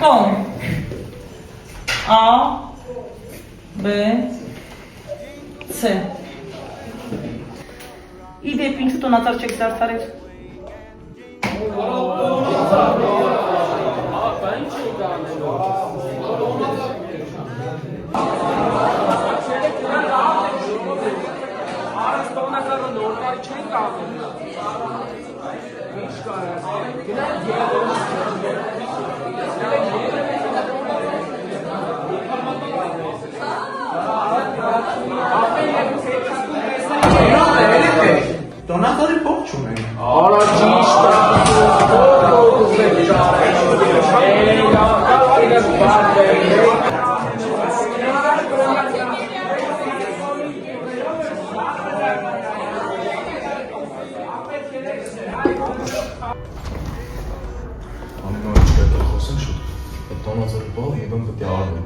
Կոմ A B C Իդեպ ինչու տոնածառ չեք զարդարել։ Տոնածառի փող չունենք։ Արա ճիշտ Տոնածառի փող եւն պետք է արվի։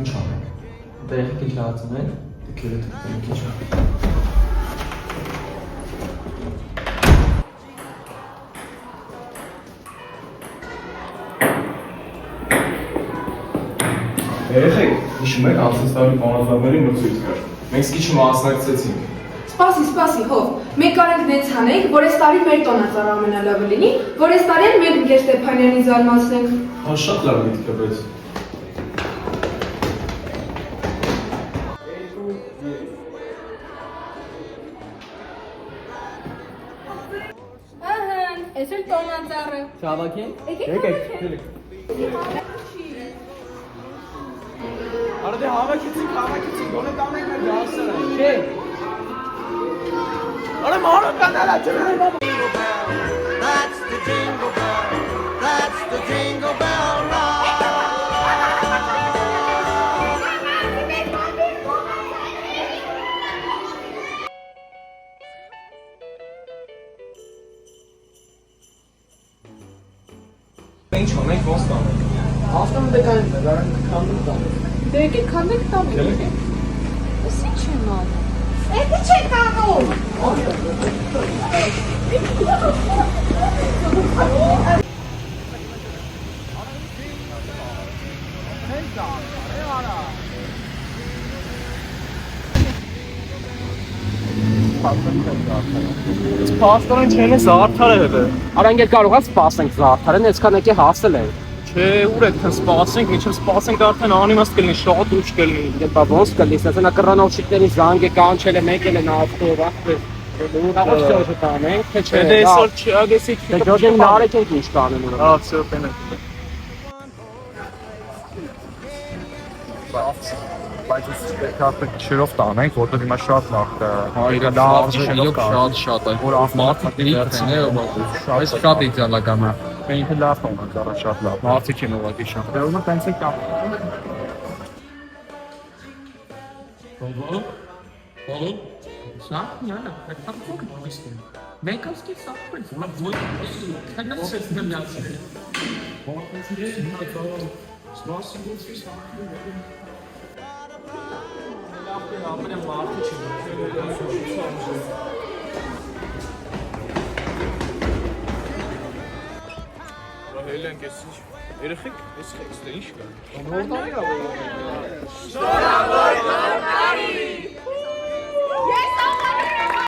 Ինչ անենք։ Դե եղեք ինչ լացում եք։ Դե քիչ։ Երեխեք, հիշում եք անցած տարի բանաստեղծների մրցույթ կար։ Մենք սկիչ մասնակցեցինք։ Սպասի, հով։ Մենք կարենք դեց հանենք, որ այս տարի մեր տոնածառը ամենալավը լինի, որ այս տարի մենք ընկեր Ստեփանյանին զարմացնենք։ Հա շատ լավ միտք է, բայց Այս էլ տոնածառը։ Շավակին։ Եկեք։ Արա դե հավաքեցինք, գոնե տանենք մեր դասերը։ Չէ։ Արա մարը կանալա ջրել։ That's the jingle bell. That's the jingle bell ride. Ինչ անենք, ոնց տանենք։ Ասում դե կանենք, դրանք քանդում տան։ Դե եկեք քանդեք տանենք։ Գելեք։ Էս ինչ եմ անում։ Էդի չեք անում։ Սպաստորեն չեն է զարդարել է։ Արանք էլ կարող է սպասենք զարդարեն, այսքան եկե հասել են։ Չէ, ուր եք սպասենք, ինչև սպասենք արդեն անիմաստ կլինի, շատ ուշ կլինի։ Դե ոնց կլինի, ասես նա կռանովշիկների զանգ է կանչել է, մեկ էլ են ավտով, ախպեր։ Ուրախ չէ տանենք, թե չէ։ Դե այսօր չագեսիկ։ Դե ջոջեն նարեկ ենք ինչ կանեն ուրախ։ Հա, всё, տենեք։ Բայց կապը չերով տանենք, որտեղ հիմա շատ լավ է։ Հայրը լավ շատ է։ Որ Մարդիկ դիցն է, բայց շատ իդեալական է։ ինքը լավ տոնը, դառա շատ լավ։ Մարդիկ են ուղղակի շատ։ Դե ոնց տենց է կապ։ Բոլո։ Սա նա, այդ փոքր բույսն է։ Մենք ասկի սապրես, նա ոյ քանած է դեմնացի։ Որպես ինքը սպասի գուցի սապրես։ Ապրեմ մարդի չի։ Հելենք էս ինչ։ Երեխեք, էս ինչ կա։ Նոր տարի է։ Շնորհավոր տարի։